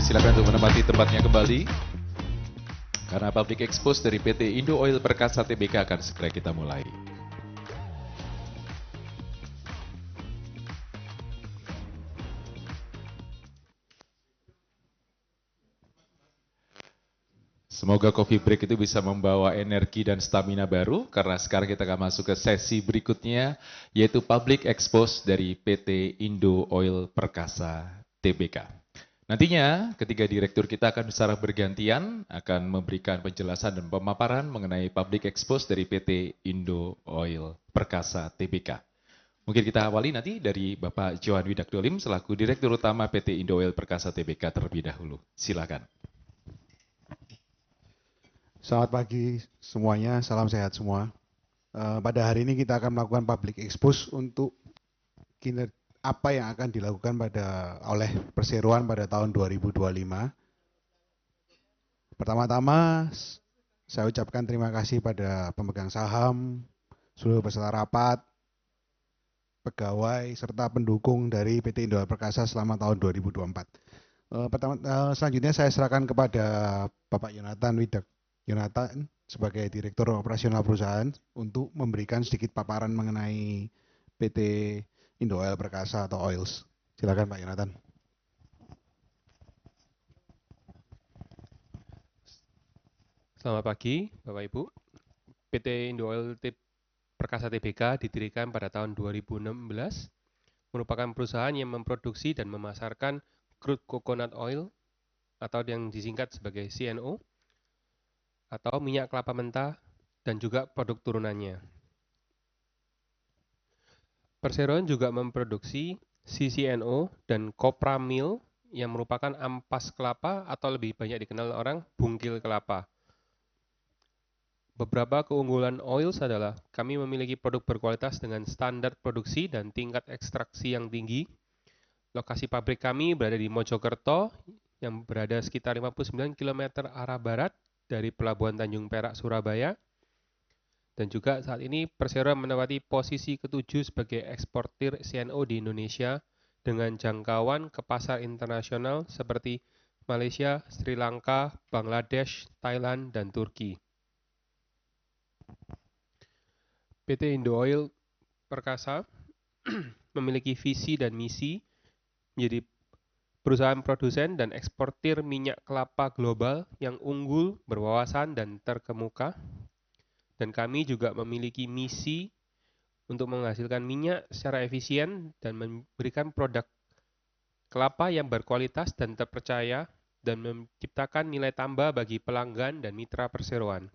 Silakan untuk menempati tempatnya kembali. Karena public expose dari PT Indo Oil Perkasa Tbk akan segera kita mulai. Semoga coffee break itu bisa membawa energi dan stamina baru, karena sekarang kita akan masuk ke sesi berikutnya, yaitu public expose dari PT Indo Oil Perkasa Tbk. Nantinya ketiga direktur kita akan secara bergantian akan memberikan penjelasan dan pemaparan mengenai public expose dari PT Indo Oil Perkasa Tbk. Mungkin kita awali nanti dari Bapak Johan Widakdolim selaku Direktur Utama PT Indo Oil Perkasa Tbk terlebih dahulu. Silakan. Selamat pagi semuanya, salam sehat semua. Pada hari ini kita akan melakukan public expose untuk kinerja apa yang akan dilakukan oleh perseroan pada tahun 2025. Pertama-tama, saya ucapkan terima kasih pada pemegang saham, seluruh peserta rapat, pegawai, serta pendukung dari PT Indo Oil Perkasa selama tahun 2024. Selanjutnya saya serahkan kepada Bapak Yonatan sebagai Direktur Operasional Perusahaan untuk memberikan sedikit paparan mengenai PT Indo Oil Perkasa atau Oils. Silakan Pak Yonatan. Selamat pagi Bapak Ibu. PT Indo Oil Perkasa Tbk didirikan pada tahun 2016, merupakan perusahaan yang memproduksi dan memasarkan crude coconut oil atau yang disingkat sebagai CNO atau minyak kelapa mentah dan juga produk turunannya. Perseroan juga memproduksi CCNO dan Copra Mill yang merupakan ampas kelapa atau lebih banyak dikenal orang bungkil kelapa. Beberapa keunggulan Oils adalah kami memiliki produk berkualitas dengan standar produksi dan tingkat ekstraksi yang tinggi. Lokasi pabrik kami berada di Mojokerto yang berada sekitar 59 km arah barat dari Pelabuhan Tanjung Perak, Surabaya. Dan juga saat ini Perseroan menempati posisi ke-7 sebagai eksportir CNO di Indonesia dengan jangkauan ke pasar internasional seperti Malaysia, Sri Lanka, Bangladesh, Thailand, dan Turki. PT Indo Oil Perkasa memiliki visi dan misi menjadi perusahaan produsen dan eksportir minyak kelapa global yang unggul, berwawasan, dan terkemuka. Dan kami juga memiliki misi untuk menghasilkan minyak secara efisien dan memberikan produk kelapa yang berkualitas dan terpercaya dan menciptakan nilai tambah bagi pelanggan dan mitra perseroan.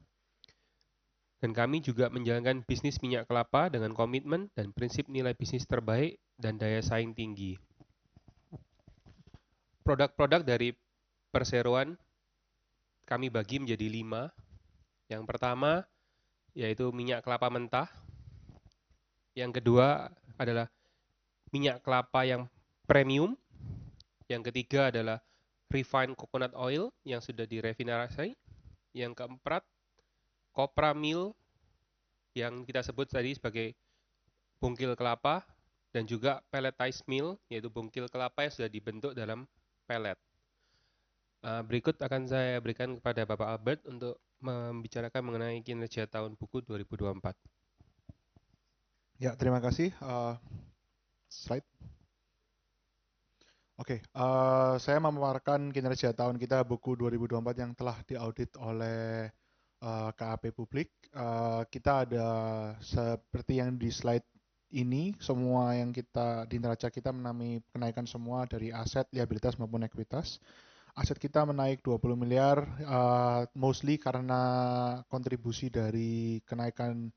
Dan kami juga menjalankan bisnis minyak kelapa dengan komitmen dan prinsip nilai bisnis terbaik dan daya saing tinggi. Produk-produk dari perseroan kami bagi menjadi 5. Yang pertama yaitu minyak kelapa mentah. Yang kedua adalah minyak kelapa yang premium. Yang ketiga adalah refined coconut oil yang sudah direfinasi. Yang keempat, copra meal yang kita sebut tadi sebagai bungkil kelapa, dan juga pelletized meal, yaitu bungkil kelapa yang sudah dibentuk dalam pellet. Berikut akan saya berikan kepada Bapak Albert untuk membicarakan mengenai kinerja tahun buku 2024. Ya, terima kasih. Slide. Oke, saya memaparkan kinerja tahun kita buku 2024 yang telah diaudit oleh KAP Publik. Kita ada seperti yang di slide ini, semua yang kita di neraca kita mengalami kenaikan semua dari aset, liabilitas maupun ekuitas. Aset kita menaik 20 miliar, mostly karena kontribusi dari kenaikan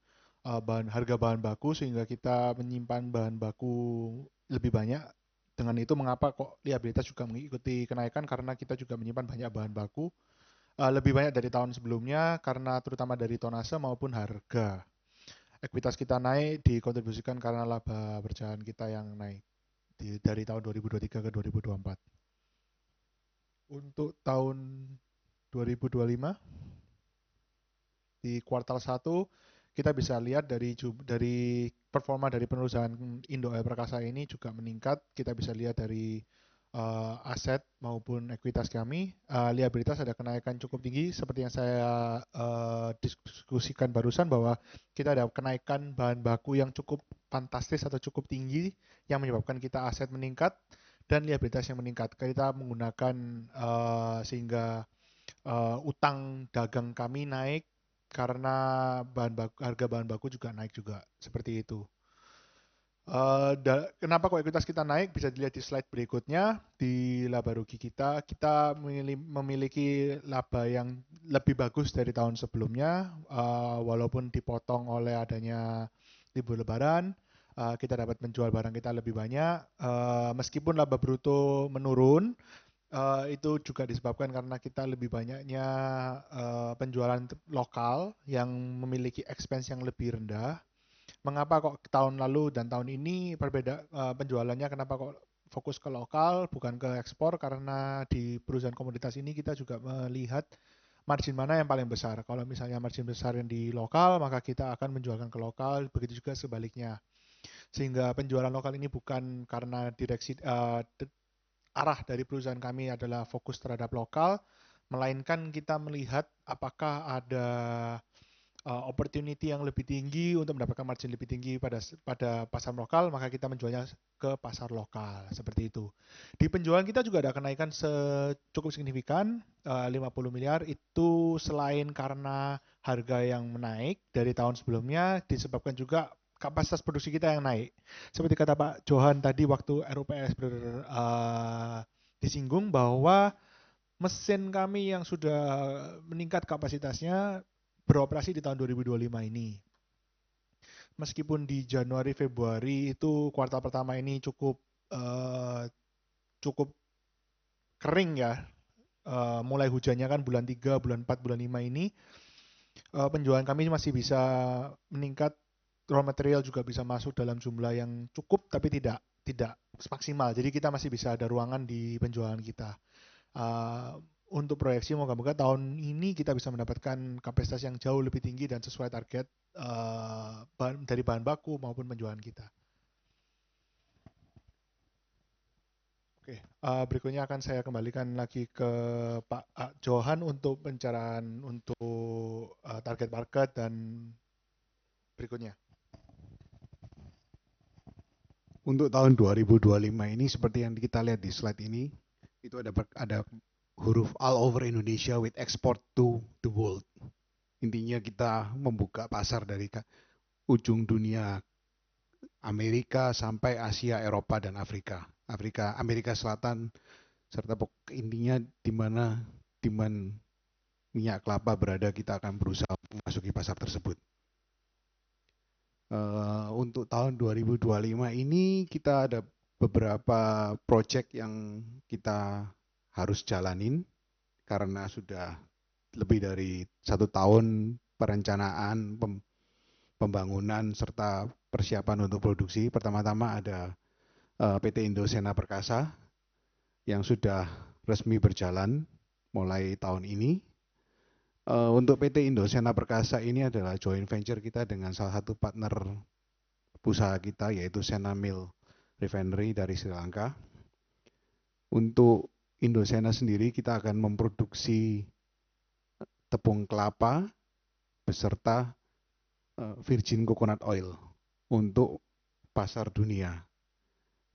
harga bahan baku, sehingga kita menyimpan bahan baku lebih banyak. Dengan itu mengapa kok liabilitas juga mengikuti kenaikan, karena kita juga menyimpan banyak bahan baku, lebih banyak dari tahun sebelumnya karena terutama dari tonase maupun harga. Ekuitas kita naik dikontribusikan karena laba berjalan kita yang naik dari tahun 2023 ke 2024. Untuk tahun 2025 di kuartal 1 kita bisa lihat dari performa dari perusahaan Indo Oil Perkasa ini juga meningkat. Kita bisa lihat dari aset maupun ekuitas kami. Liabilitas ada kenaikan cukup tinggi seperti yang saya diskusikan barusan, bahwa kita ada kenaikan bahan baku yang cukup fantastis atau cukup tinggi yang menyebabkan kita aset meningkat dan liabilitas yang meningkat. Kita menggunakan sehingga utang dagang kami naik karena harga bahan baku juga naik juga, seperti itu. Kenapa kok ekuitas kita naik? Bisa dilihat di slide berikutnya. Di laba rugi kita memiliki laba yang lebih bagus dari tahun sebelumnya, walaupun dipotong oleh adanya libur lebaran. Kita dapat menjual barang kita lebih banyak, meskipun laba bruto menurun. Itu juga disebabkan karena kita lebih banyaknya penjualan lokal yang memiliki expense yang lebih rendah. Mengapa kok tahun lalu dan tahun ini penjualannya, kenapa kok fokus ke lokal bukan ke ekspor? Karena di perusahaan komoditas ini kita juga melihat margin mana yang paling besar. Kalau misalnya margin besar yang di lokal, maka kita akan menjualkan ke lokal, begitu juga sebaliknya. Sehingga penjualan lokal ini bukan karena direksi arah dari perusahaan kami adalah fokus terhadap lokal, melainkan kita melihat apakah ada opportunity yang lebih tinggi untuk mendapatkan margin lebih tinggi pada pasar lokal, maka kita menjualnya ke pasar lokal, seperti itu. Di penjualan kita juga ada kenaikan cukup signifikan, 50 miliar. Itu selain karena harga yang menaik dari tahun sebelumnya, disebabkan juga kapasitas produksi kita yang naik. Seperti kata Pak Johan tadi waktu RUPS disinggung, bahwa mesin kami yang sudah meningkat kapasitasnya beroperasi di tahun 2025 ini. Meskipun di Januari Februari itu kuartal pertama ini cukup kering ya, mulai hujannya kan bulan 3, bulan 4, bulan 5 ini, penjualan kami masih bisa meningkat, raw material juga bisa masuk dalam jumlah yang cukup, tapi tidak maksimal. Jadi kita masih bisa ada ruangan di penjualan kita. Untuk proyeksi moga-moga tahun ini kita bisa mendapatkan kapasitas yang jauh lebih tinggi dan sesuai target dari bahan baku maupun penjualan kita. Oke, berikutnya akan saya kembalikan lagi ke Pak Johan untuk pencerahan untuk target market dan berikutnya. Untuk tahun 2025 ini seperti yang kita lihat di slide ini, itu ada huruf all over Indonesia with export to the world. Intinya kita membuka pasar dari ujung dunia Amerika sampai Asia, Eropa, dan Afrika. Amerika Selatan, serta intinya di mana demand minyak kelapa berada, kita akan berusaha memasuki pasar tersebut. Untuk tahun 2025 ini kita ada beberapa proyek yang kita harus jalanin karena sudah lebih dari 1 tahun perencanaan, pembangunan, serta persiapan untuk produksi. Pertama-tama ada PT Indosena Perkasa yang sudah resmi berjalan mulai tahun ini. Untuk PT Indosena Perkasa ini adalah joint venture kita dengan salah satu partner usaha kita, yaitu Sena Mill Refinery dari Sri Lanka. Untuk Indosena sendiri kita akan memproduksi tepung kelapa beserta virgin coconut oil untuk pasar dunia,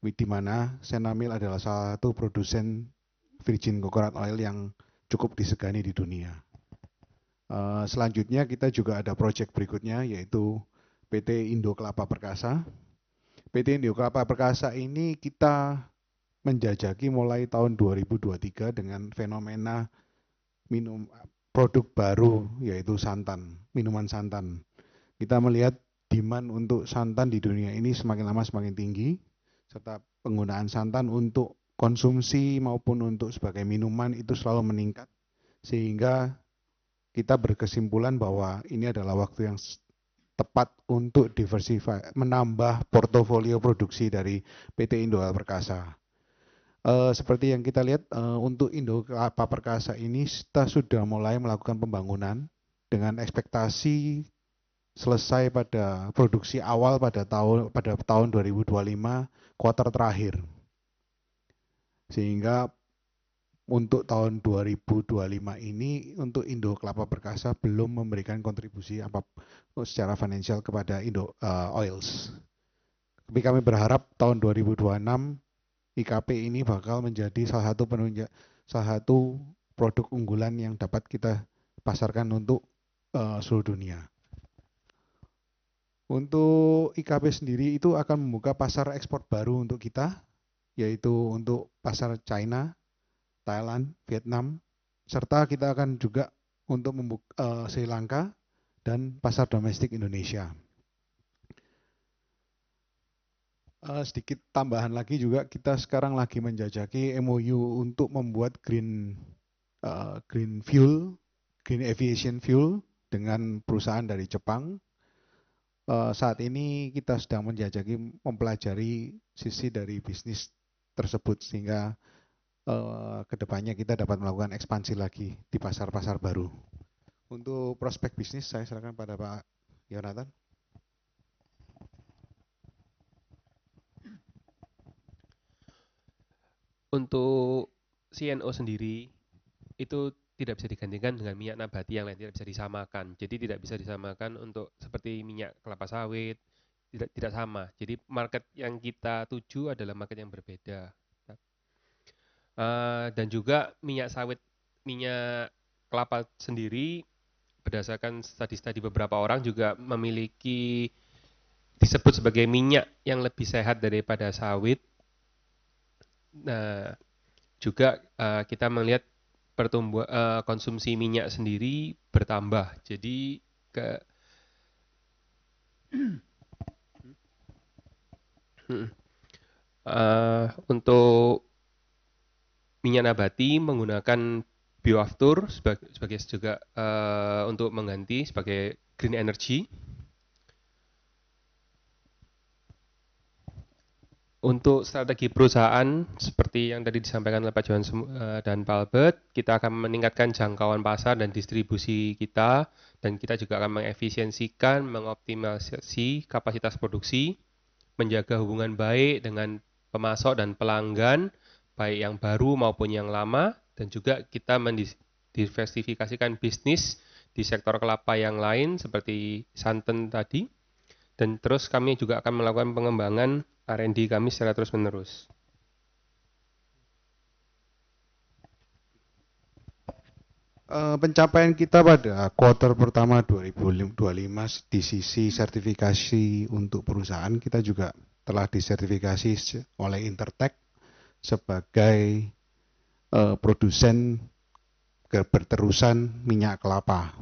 di mana Sena Mill adalah salah satu produsen virgin coconut oil yang cukup disegani di dunia. Selanjutnya kita juga ada proyek berikutnya, yaitu PT Indo Kelapa Perkasa. PT Indo Kelapa Perkasa ini kita menjajaki mulai tahun 2023 dengan fenomena produk baru, yaitu santan, minuman santan. Kita melihat demand untuk santan di dunia ini semakin lama semakin tinggi, serta penggunaan santan untuk konsumsi maupun untuk sebagai minuman itu selalu meningkat, sehingga kita berkesimpulan bahwa ini adalah waktu yang tepat untuk diversify, menambah portofolio produksi dari PT Indo Kelapa Perkasa. Seperti yang kita lihat, untuk Indo Kelapa Perkasa ini kita sudah mulai melakukan pembangunan dengan ekspektasi selesai pada produksi awal pada tahun 2025 kuartal terakhir. Sehingga untuk tahun 2025 ini untuk Indo Kelapa Perkasa belum memberikan kontribusi apa secara finansial kepada Indo Oils. Tapi kami berharap tahun 2026 IKP ini bakal menjadi salah satu produk unggulan yang dapat kita pasarkan untuk seluruh dunia. Untuk IKP sendiri itu akan membuka pasar ekspor baru untuk kita, yaitu untuk pasar China, Thailand, Vietnam, serta kita akan juga untuk membuka Sri Lanka dan pasar domestik Indonesia. Sedikit tambahan lagi juga, kita sekarang lagi menjajaki MOU untuk membuat green aviation fuel dengan perusahaan dari Jepang. Saat ini kita sedang menjajaki mempelajari sisi dari bisnis tersebut, sehingga kedepannya kita dapat melakukan ekspansi lagi di pasar-pasar baru. Untuk prospek bisnis saya serahkan pada Pak Yonatan. Untuk CNO sendiri itu tidak bisa digantikan dengan minyak nabati yang lain, tidak bisa disamakan. Jadi tidak bisa disamakan untuk seperti minyak kelapa sawit, tidak sama. Jadi market yang kita tuju adalah market yang berbeda. Dan juga minyak kelapa sendiri berdasarkan studi-studi beberapa orang juga memiliki disebut sebagai minyak yang lebih sehat daripada sawit. Nah, juga kita melihat konsumsi minyak sendiri bertambah. Jadi untuk minyak nabati menggunakan bioaftur sebagai juga untuk mengganti sebagai green energy. Untuk strategi perusahaan seperti yang tadi disampaikan oleh Pak Johan dan Pak Albert, kita akan meningkatkan jangkauan pasar dan distribusi kita, dan kita juga akan mengefisiensikan, mengoptimalisasi kapasitas produksi, menjaga hubungan baik dengan pemasok dan pelanggan, baik yang baru maupun yang lama, dan juga kita mendiversifikasikan bisnis di sektor kelapa yang lain seperti santan tadi, dan terus kami juga akan melakukan pengembangan R&D kami secara terus-menerus. Pencapaian kita pada kuartal pertama 2025 di sisi sertifikasi untuk perusahaan, kita juga telah disertifikasi oleh Intertek sebagai produsen keberterusan minyak kelapa.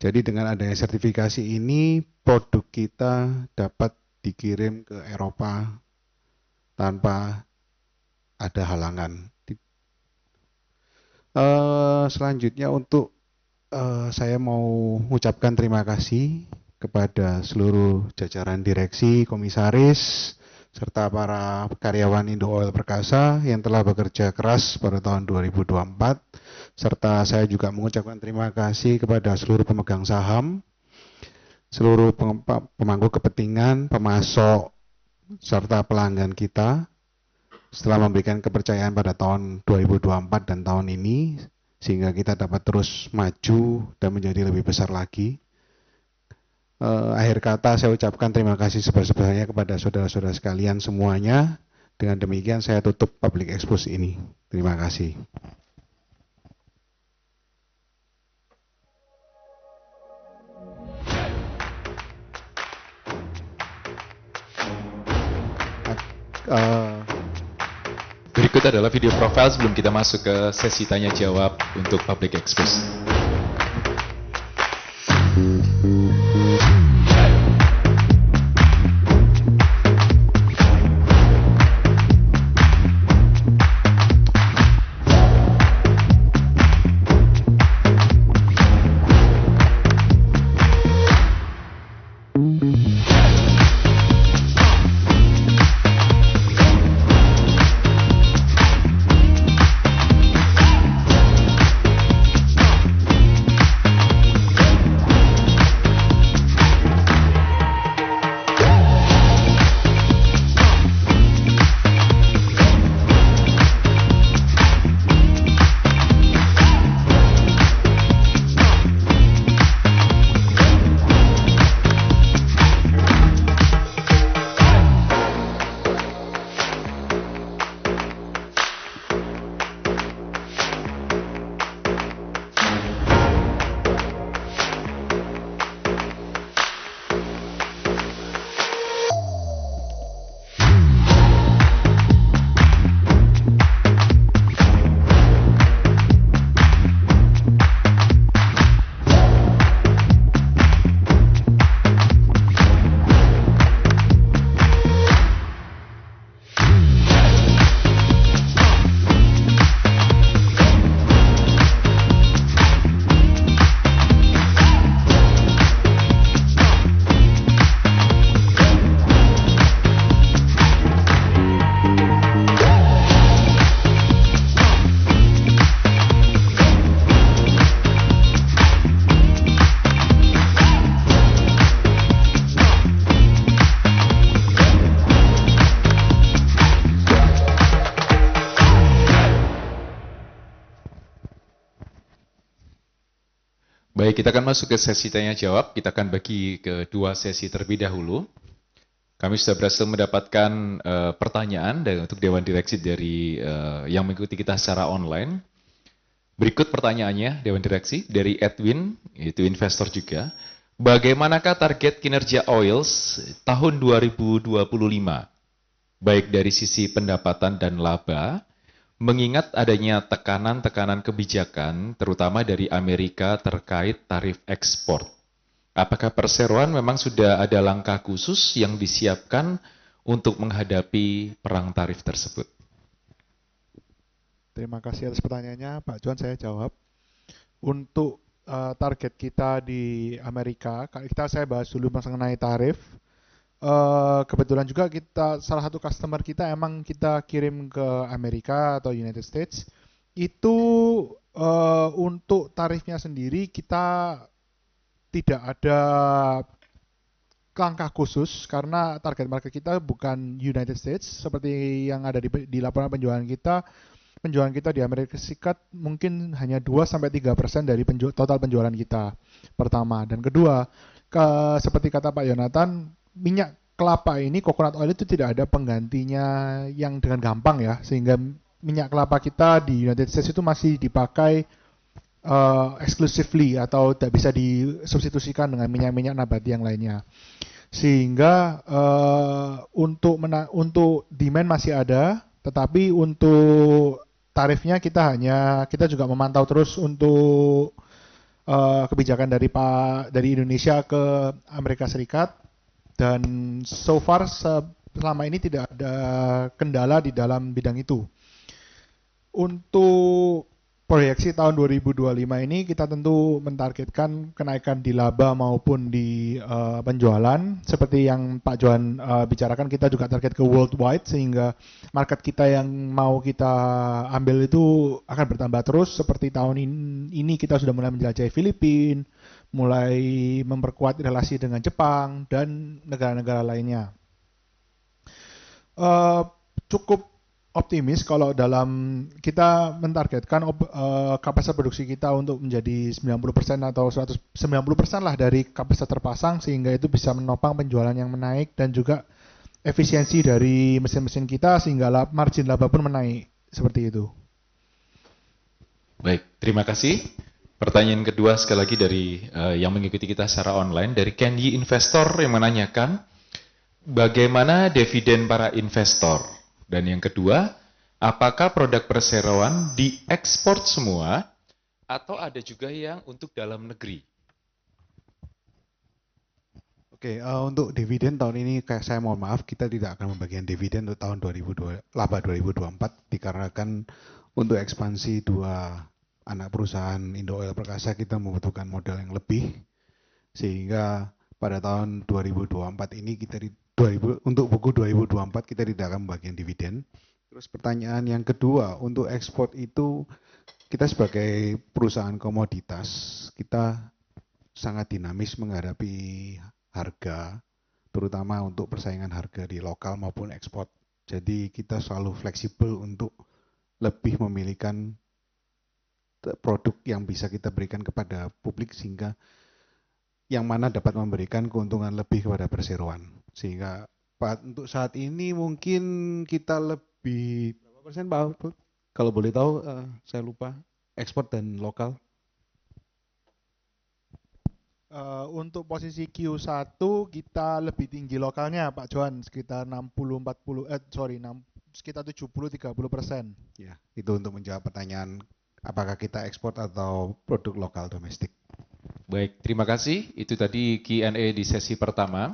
Jadi dengan adanya sertifikasi ini, produk kita dapat dikirim ke Eropa tanpa ada halangan. Selanjutnya untuk saya mau mengucapkan terima kasih kepada seluruh jajaran direksi, komisaris, serta para karyawan Indo Oil Perkasa yang telah bekerja keras pada tahun 2024, serta saya juga mengucapkan terima kasih kepada seluruh pemegang saham, seluruh pemangku kepentingan, pemasok, serta pelanggan kita setelah memberikan kepercayaan pada tahun 2024 dan tahun ini, sehingga kita dapat terus maju dan menjadi lebih besar lagi. Akhir kata saya ucapkan terima kasih sebesar-besarnya kepada saudara-saudara sekalian semuanya. Dengan demikian saya tutup public expose ini. Terima kasih. Berikut adalah video profile sebelum kita masuk ke sesi tanya jawab untuk public expose. Baik, kita akan masuk ke sesi tanya jawab. Kita akan bagi ke dua sesi terlebih dahulu. Kami sudah berhasil mendapatkan pertanyaan untuk Dewan Direksi dari yang mengikuti kita secara online. Berikut pertanyaannya, Dewan Direksi, dari Edwin, yaitu investor juga. Bagaimanakah target kinerja Oils tahun 2025? Baik dari sisi pendapatan dan laba, mengingat adanya tekanan-tekanan kebijakan, terutama dari Amerika terkait tarif ekspor. Apakah perseroan memang sudah ada langkah khusus yang disiapkan untuk menghadapi perang tarif tersebut? Terima kasih atas pertanyaannya, Pak Juan, saya jawab. Untuk target kita di Amerika, saya bahas dulu mengenai tarif. Kebetulan juga salah satu customer kita emang kita kirim ke Amerika atau United States. Itu untuk tarifnya sendiri kita tidak ada langkah khusus karena target market kita bukan United States seperti yang ada di laporan penjualan kita. Penjualan kita di Amerika Serikat mungkin hanya 2-3% dari total penjualan kita, pertama. Dan kedua, seperti kata Pak Yonatan, minyak kelapa ini, coconut oil itu tidak ada penggantinya yang dengan gampang ya, sehingga minyak kelapa kita di United States itu masih dipakai exclusively atau tidak bisa disubstitusikan dengan minyak-minyak nabati yang lainnya. Sehingga untuk demand masih ada, tetapi untuk tarifnya kita juga memantau terus untuk kebijakan dari Indonesia ke Amerika Serikat. Dan so far selama ini tidak ada kendala di dalam bidang itu. Untuk proyeksi tahun 2025 ini kita tentu mentargetkan kenaikan di laba maupun di penjualan. Seperti yang Pak Johan bicarakan, kita juga target ke worldwide sehingga market kita yang mau kita ambil itu akan bertambah terus. Seperti tahun ini kita sudah mulai menjelajahi Filipina, mulai memperkuat relasi dengan Jepang dan negara-negara lainnya. Cukup optimis kalau dalam kita mentargetkan kapasitas produksi kita untuk menjadi 90% atau 90% lah dari kapasitas terpasang, sehingga itu bisa menopang penjualan yang menaik dan juga efisiensi dari mesin-mesin kita sehingga margin laba pun menaik seperti itu. Baik, terima kasih. Pertanyaan kedua sekali lagi dari yang mengikuti kita secara online dari Candy Investor yang menanyakan bagaimana dividen para investor? Dan yang kedua, apakah produk perseroan diekspor semua atau ada juga yang untuk dalam negeri? Oke, untuk dividen tahun ini saya mohon maaf kita tidak akan membagikan dividen untuk tahun laba 2024 dikarenakan untuk ekspansi dua anak perusahaan Indo Oil Perkasa kita membutuhkan modal yang lebih, sehingga pada tahun 2024 ini untuk buku 2024 kita tidak akan membagikan dividen. Terus pertanyaan yang kedua, untuk ekspor itu kita sebagai perusahaan komoditas kita sangat dinamis menghadapi harga, terutama untuk persaingan harga di lokal maupun ekspor. Jadi kita selalu fleksibel untuk lebih memilihkan produk yang bisa kita berikan kepada publik sehingga yang mana dapat memberikan keuntungan lebih kepada perseroan. Sehingga untuk saat ini mungkin kita lebih berapa persen Pak? Kalau boleh tahu, saya lupa, ekspor dan lokal. Untuk posisi Q1 kita lebih tinggi lokalnya Pak Johan, sekitar 70-30%. Ya, itu untuk menjawab pertanyaan apakah kita ekspor atau produk lokal domestik. Baik, terima kasih. Itu tadi Q&A di sesi pertama.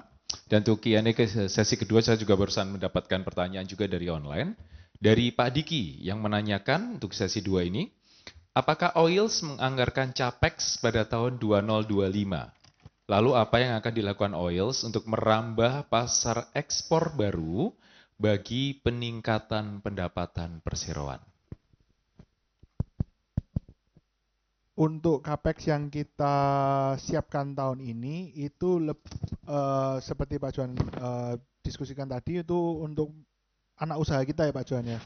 Dan untuk Q&A ke sesi kedua saya juga barusan mendapatkan pertanyaan juga dari online. Dari Pak Diki yang menanyakan untuk sesi 2 ini, apakah Oils menganggarkan CAPEX pada tahun 2025? Lalu apa yang akan dilakukan Oils untuk merambah pasar ekspor baru bagi peningkatan pendapatan perseroan? Untuk capex yang kita siapkan tahun ini itu seperti Pak Johan diskusikan tadi, itu untuk anak usaha kita ya Pak Johan ya.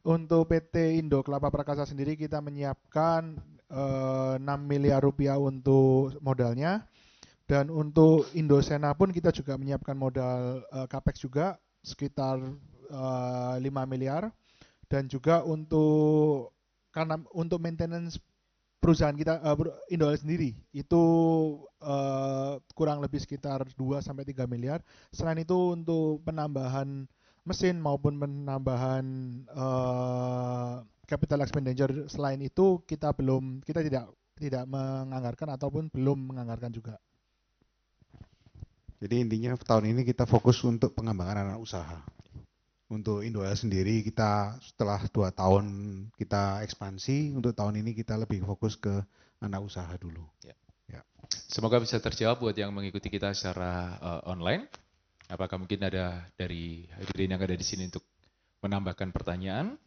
Untuk PT Indo Kelapa Perkasa sendiri kita menyiapkan 6 miliar rupiah untuk modalnya, dan untuk Indosena pun kita juga menyiapkan modal capex juga sekitar 5 miliar, dan juga untuk maintenance perusahaan kita Indo Oil sendiri itu kurang lebih sekitar 2-3 miliar. Selain itu untuk penambahan mesin maupun penambahan capital expenditure selain itu kita tidak menganggarkan ataupun belum menganggarkan juga. Jadi intinya tahun ini kita fokus untuk pengembangan anak usaha. Untuk Indo Oil sendiri kita setelah 2 tahun kita ekspansi, untuk tahun ini kita lebih fokus ke anak usaha dulu. Ya. Semoga bisa terjawab buat yang mengikuti kita secara online. Apakah mungkin ada dari hadirin yang ada di sini untuk menambahkan pertanyaan?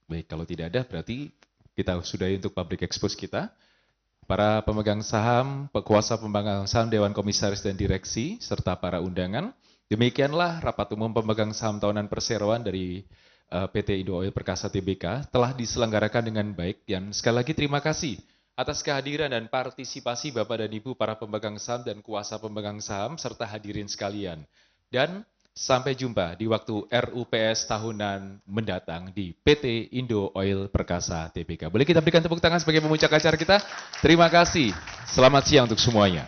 Baik, kalau tidak ada berarti kita sudahi untuk public expose kita. Para pemegang saham, kuasa pemegang saham, Dewan Komisaris dan Direksi, serta para undangan. Demikianlah rapat umum pemegang saham tahunan perseroan dari PT Indo Oil Perkasa Tbk telah diselenggarakan dengan baik. Dan sekali lagi terima kasih atas kehadiran dan partisipasi Bapak dan Ibu para pemegang saham dan kuasa pemegang saham serta hadirin sekalian. Dan sampai jumpa di waktu RUPS tahunan mendatang di PT Indo Oil Perkasa Tbk. Boleh kita berikan tepuk tangan sebagai pemuncak acara kita? Terima kasih. Selamat siang untuk semuanya.